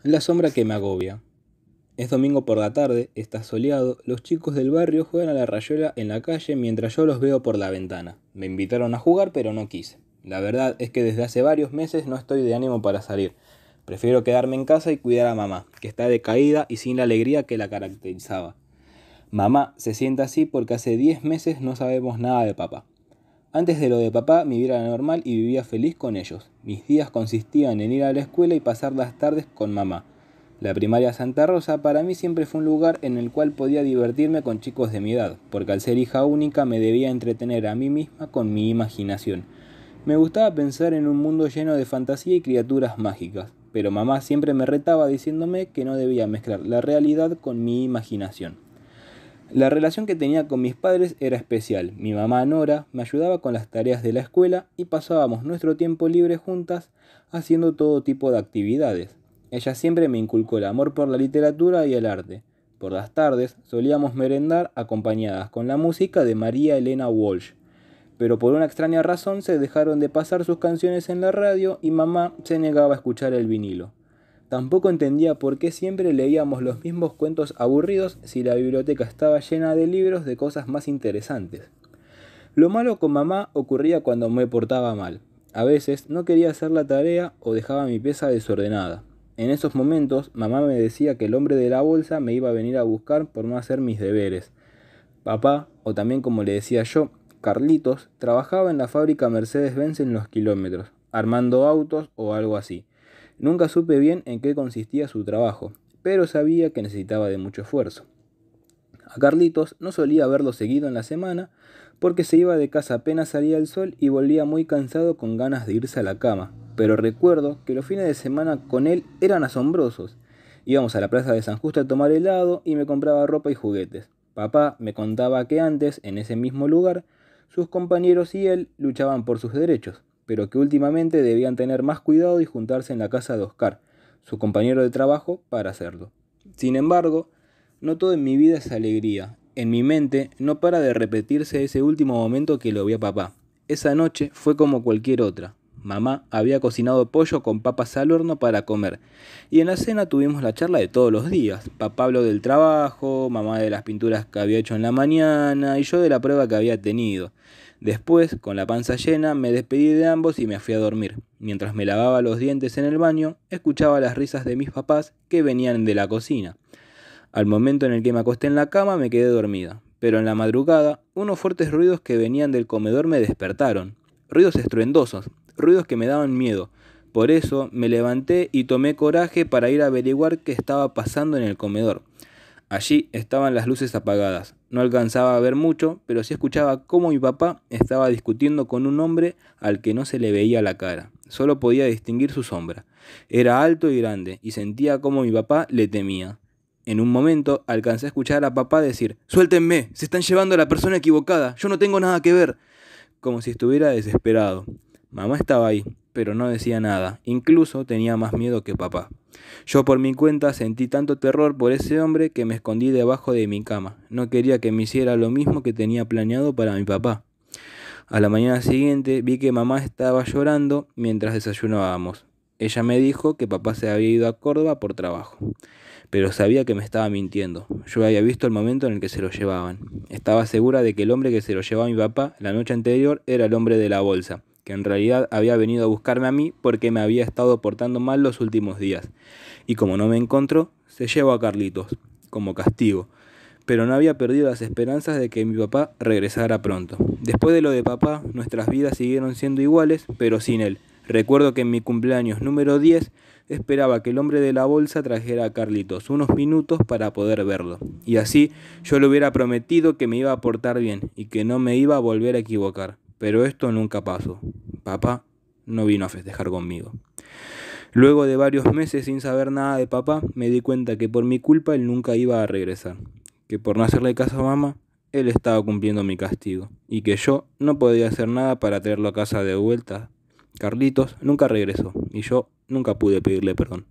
La sombra que me agobia. Es domingo por la tarde, está soleado, los chicos del barrio juegan a la rayuela en la calle mientras yo los veo por la ventana. Me invitaron a jugar pero no quise. La verdad es que desde hace varios meses no estoy de ánimo para salir. Prefiero quedarme en casa y cuidar a mamá, que está decaída y sin la alegría que la caracterizaba. Mamá se siente así porque hace 10 meses no sabemos nada de papá. Antes de lo de papá, mi vida era normal y vivía feliz con ellos. Mis días consistían en ir a la escuela y pasar las tardes con mamá. La primaria Santa Rosa para mí siempre fue un lugar en el cual podía divertirme con chicos de mi edad, porque al ser hija única me debía entretener a mí misma con mi imaginación. Me gustaba pensar en un mundo lleno de fantasía y criaturas mágicas, pero mamá siempre me retaba diciéndome que no debía mezclar la realidad con mi imaginación. La relación que tenía con mis padres era especial. Mi mamá Nora me ayudaba con las tareas de la escuela y pasábamos nuestro tiempo libre juntas haciendo todo tipo de actividades. Ella siempre me inculcó el amor por la literatura y el arte. Por las tardes solíamos merendar acompañadas con la música de María Elena Walsh. Pero por una extraña razón se dejaron de pasar sus canciones en la radio y mamá se negaba a escuchar el vinilo. Tampoco entendía por qué siempre leíamos los mismos cuentos aburridos si la biblioteca estaba llena de libros de cosas más interesantes. Lo malo con mamá ocurría cuando me portaba mal. A veces no quería hacer la tarea o dejaba mi pieza desordenada. En esos momentos mamá me decía que el hombre de la bolsa me iba a venir a buscar por no hacer mis deberes. Papá, o también como le decía yo, Carlitos, trabajaba en la fábrica Mercedes-Benz en Los Kilómetros, armando autos o algo así. Nunca supe bien en qué consistía su trabajo, pero sabía que necesitaba de mucho esfuerzo. A Carlitos no solía verlo seguido en la semana porque se iba de casa apenas salía el sol y volvía muy cansado con ganas de irse a la cama, pero recuerdo que los fines de semana con él eran asombrosos. Íbamos a la plaza de San Justo a tomar helado y me compraba ropa y juguetes. Papá me contaba que antes, en ese mismo lugar, sus compañeros y él luchaban por sus derechos, pero que últimamente debían tener más cuidado y juntarse en la casa de Oscar, su compañero de trabajo, para hacerlo. Sin embargo, no todo en mi vida es alegría. En mi mente no para de repetirse ese último momento que lo vi a papá. Esa noche fue como cualquier otra. Mamá había cocinado pollo con papas al horno para comer. Y en la cena tuvimos la charla de todos los días. Papá habló del trabajo, mamá de las pinturas que había hecho en la mañana y yo de la prueba que había tenido. Después, con la panza llena, me despedí de ambos y me fui a dormir. Mientras me lavaba los dientes en el baño, escuchaba las risas de mis papás que venían de la cocina. Al momento en el que me acosté en la cama me quedé dormida, pero en la madrugada unos fuertes ruidos que venían del comedor me despertaron. Ruidos estruendosos, ruidos que me daban miedo. Por eso me levanté y tomé coraje para ir a averiguar qué estaba pasando en el comedor. Allí estaban las luces apagadas. No alcanzaba a ver mucho, pero sí escuchaba cómo mi papá estaba discutiendo con un hombre al que no se le veía la cara. Solo podía distinguir su sombra. Era alto y grande, y sentía cómo mi papá le temía. En un momento alcancé a escuchar a papá decir: «¡Suéltenme! ¡Se están llevando a la persona equivocada! ¡Yo no tengo nada que ver!», como si estuviera desesperado. Mamá estaba ahí, pero no decía nada. Incluso tenía más miedo que papá. Yo por mi cuenta sentí tanto terror por ese hombre que me escondí debajo de mi cama. No quería que me hiciera lo mismo que tenía planeado para mi papá. A la mañana siguiente vi que mamá estaba llorando mientras desayunábamos. Ella me dijo que papá se había ido a Córdoba por trabajo, pero sabía que me estaba mintiendo. Yo había visto el momento en el que se lo llevaban. Estaba segura de que el hombre que se lo llevaba a mi papá la noche anterior era el hombre de la bolsa, que en realidad había venido a buscarme a mí porque me había estado portando mal los últimos días. Y como no me encontró, se llevó a Carlitos, como castigo. Pero no había perdido las esperanzas de que mi papá regresara pronto. Después de lo de papá, nuestras vidas siguieron siendo iguales, pero sin él. Recuerdo que en mi cumpleaños número 10 esperaba que el hombre de la bolsa trajera a Carlitos unos minutos para poder verlo. Y así yo le hubiera prometido que me iba a portar bien y que no me iba a volver a equivocar. Pero esto nunca pasó. Papá no vino a festejar conmigo. Luego de varios meses sin saber nada de papá, me di cuenta que por mi culpa él nunca iba a regresar. Que por no hacerle caso a mamá, él estaba cumpliendo mi castigo. Y que yo no podía hacer nada para traerlo a casa de vuelta. Carlitos nunca regresó y yo nunca pude pedirle perdón.